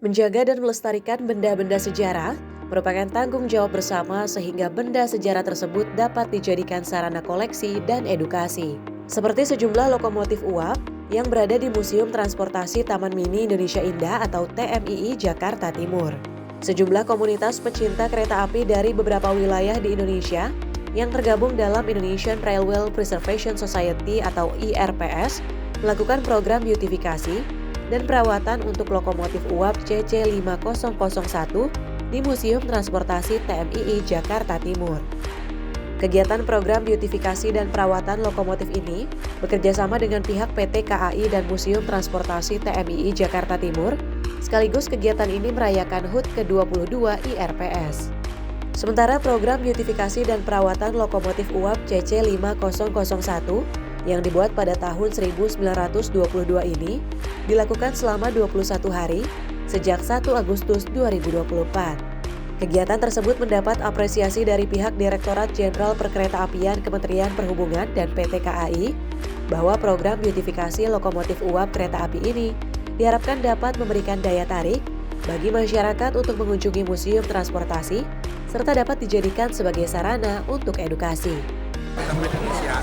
Menjaga dan melestarikan benda-benda sejarah merupakan tanggung jawab bersama sehingga benda sejarah tersebut dapat dijadikan sarana koleksi dan edukasi. Seperti sejumlah lokomotif uap yang berada di Museum Transportasi Taman Mini Indonesia Indah atau TMII Jakarta Timur. Sejumlah komunitas pecinta kereta api dari beberapa wilayah di Indonesia yang tergabung dalam Indonesian Railway Preservation Society atau IRPS melakukan program beautifikasi dan perawatan untuk lokomotif uap CC5001 di Museum Transportasi TMII Jakarta Timur. Kegiatan program beautifikasi dan perawatan lokomotif ini bekerjasama dengan pihak PT KAI dan Museum Transportasi TMII Jakarta Timur, sekaligus kegiatan ini merayakan HUT ke-22 IRPS. Sementara program beautifikasi dan perawatan lokomotif uap CC5001 yang dibuat pada tahun 1922 ini dilakukan selama 21 hari sejak 1 Agustus 2024. Kegiatan tersebut mendapat apresiasi dari pihak Direktorat Jenderal Perkeretaapian Kementerian Perhubungan dan PT KAI bahwa program beautifikasi lokomotif uap kereta api ini diharapkan dapat memberikan daya tarik bagi masyarakat untuk mengunjungi museum transportasi serta dapat dijadikan sebagai sarana untuk edukasi. Indonesia.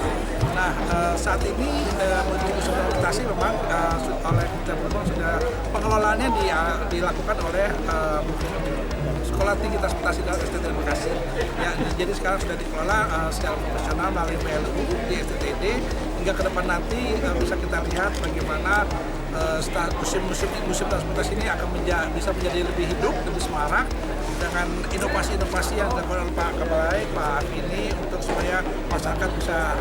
Nah, saat ini museum transportasi memang oleh Kementerian Perhubungan sudah pengelolaannya dilakukan oleh Sekolah Tinggi Transportasi dan STT Bekasi. Ya, jadi sekarang sudah dikelola secara profesional melalui PLU di STTD hingga ke depan nanti bisa kita lihat bagaimana museum transportasi ini akan bisa menjadi lebih hidup, lebih semarak dengan inovasi-inovasi yang dilakukan oleh Pak Kabalai, Pak ini untuk supaya masyarakat bisa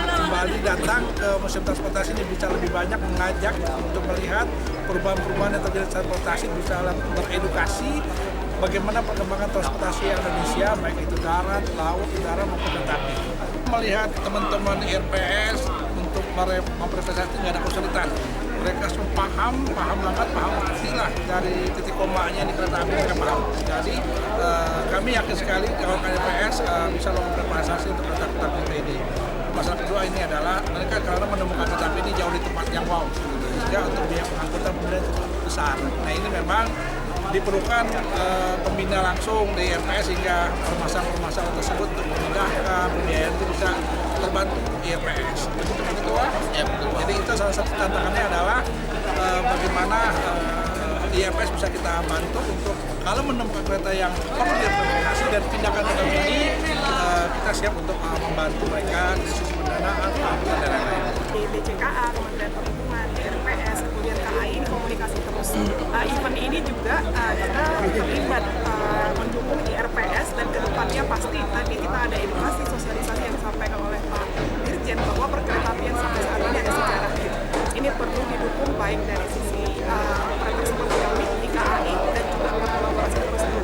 kembali datang ke museum transportasi ini bisa lebih banyak mengajak untuk melihat perubahan-perubahan yang terjadi di transportasi, bisa beredukasi bagaimana perkembangan transportasi Indonesia baik itu darat, laut, udara maupun kereta api. Melihat teman-teman IRPS untuk mempresentasikan nggak ada kesulitan. Mereka semua paham banget, paham arti lah dari titik komanya di kereta api mereka paham. Jadi kami yakin sekali kalau IRPS bisa melakukan presentasi untuk kereta api ini. Masalah kedua ini adalah mereka karena menemukan kereta api ini jauh di tempat yang wow, sehingga untuk biaya pengangkutan kemudian cukup besar. Nah ini memang diperlukan pembina langsung di IRPS sehingga permasalahan tersebut untuk memindahkan pembiayaan itu bisa terbantu IRPS. Untuk yang kedua, ya betul. Jadi itu salah satu tantangannya adalah bagaimana IRPS bisa kita bantu untuk kalau menemukan kereta yang perlu direvitalisasi dan pindahkan ke ini, kita siap untuk membantu mereka di sisi pendanaan, pengangkutan dan lain-lain. Di BCKA, Kementerian Perhubungan, IRPS, kemudian KAI ini komunikasi terus. Event ini juga kita terlibat mendukung IRPS dan kedepannya pasti nanti kita ada edukasi sosialisasi yang disampaikan oleh Pak Dirjen bahwa perkeretaapian sampai saat ini ada sejarah gitu. Ini perlu didukung baik dari sisi operator kami di KAI dan juga kolaborasi terus dengan.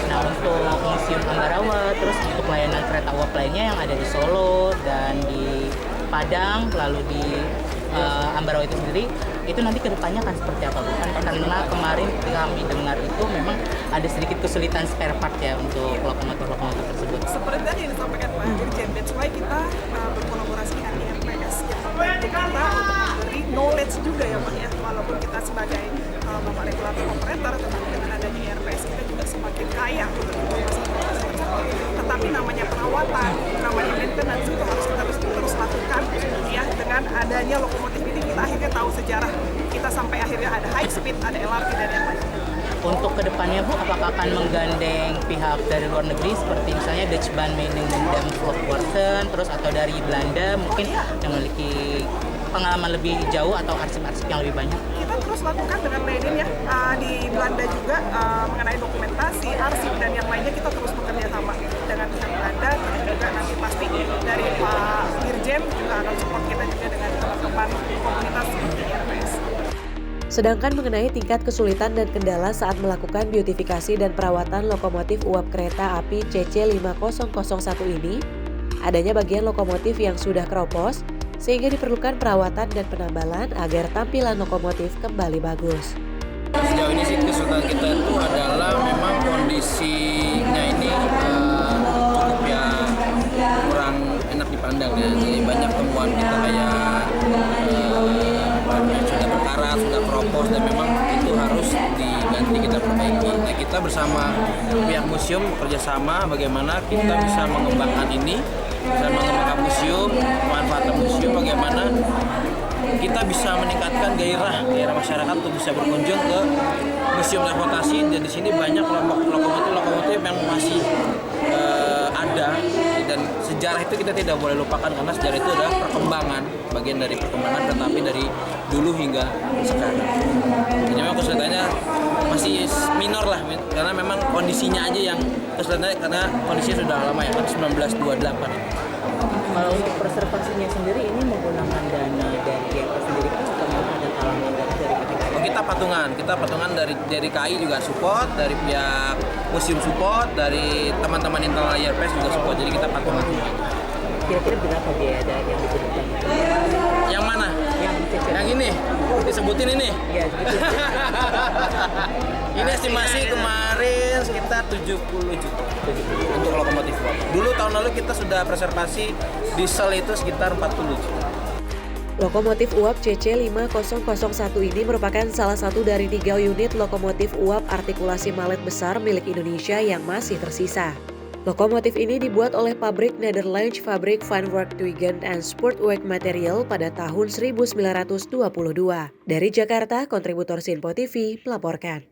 Nah untuk Museum Ambarawa, terus untuk layanan kereta uap lainnya yang ada di Solo dan di Padang, lalu di Ambarawa itu sendiri, itu nanti kedepannya akan seperti apa Bu? Karena kemarin kami dengar itu memang ada sedikit kesulitan spare part ya untuk lokomotif tersebut. Seperti tadi yang disampaikan Pak Dirjen, that's why kita berkolaborasi dengan IRPS yang membantu kita untuk memberi knowledge juga ya Pak ya, walaupun kita sebagai bapak regulator operator dengan adanya IRPS kita juga semakin kaya untuk informasi tersebut. Tetapi namanya perawatan, namanya maintenance itu harus kita terus lakukan ya. Dengan adanya lokomotif ini kita akhirnya tahu sejarah kita sampai akhirnya ada high speed, ada LRT dan yang lain. Untuk kedepannya Bu, apakah akan menggandeng pihak dari luar negeri seperti misalnya Dutch Bahn Meenindam Volkswagen, terus atau dari Belanda mungkin yang memiliki pengalaman lebih jauh atau arsip-arsip yang lebih banyak? Kita terus lakukan dengan Lenin ya, di Belanda juga mengenai dokumentasi, arsip dan yang lainnya kita terus bekerja sama dengan pihak Belanda dan juga nanti pasti dari Pak Dirjen juga akan support kita juga dengan teman-teman komunitas seperti IRPS. Sedangkan mengenai tingkat kesulitan dan kendala saat melakukan beautifikasi dan perawatan lokomotif uap kereta api CC5001 ini, adanya bagian lokomotif yang sudah keropos, sehingga diperlukan perawatan dan penambalan agar tampilan lokomotif kembali bagus. Sejauh ini sih kesulitan kita itu adalah memang kondisinya ini cukup ya kurang enak dipandang ya. Jadi banyak temuan kita kayak sudah berkarat, sudah keropos dan memang itu harus ganti, kita perbaiki. Nah, kita bersama pihak museum bekerjasama bagaimana kita bisa mengembangkan ini, bisa mengembangkan museum, memanfaatkan museum, bagaimana kita bisa meningkatkan gairah masyarakat untuk bisa berkunjung ke museum transportasi. Dan di sini banyak lokomotif yang masih ada, dan sejarah itu kita tidak boleh lupakan karena sejarah itu adalah perkembangan, bagian dari perkembangan kereta api dari dulu hingga sekarang. Jadi memang kesulitannya masih minor lah, karena memang kondisinya aja yang kesulitannya, karena kondisinya sudah lama ya, kan 1928. Kalau untuk preservasinya sendiri ini menggunakan dana dari pihak sendiri kan atau memang ada talangan dari KPKI? Oh, kita patungan dari KAI juga support, dari pihak museum support, dari teman-teman internal Layar Press juga support, jadi kita patungan. Kira-kira berapa biaya dari yang dibutuhkan? Yang mana? Yang ini? Disebutin ini? Iya, gitu. Ini estimasi kemarin sekitar 70 juta untuk lokomotif uap. Dulu tahun lalu kita sudah preservasi diesel itu sekitar 40 juta. Lokomotif uap CC5001 ini merupakan salah satu dari 3 unit lokomotif uap artikulasi malet besar milik Indonesia yang masih tersisa. Lokomotif ini dibuat oleh pabrik Nederlandse Fabrik van Werktuigen and Spoorweg Material pada tahun 1922. Dari Jakarta, kontributor Sinpo TV melaporkan.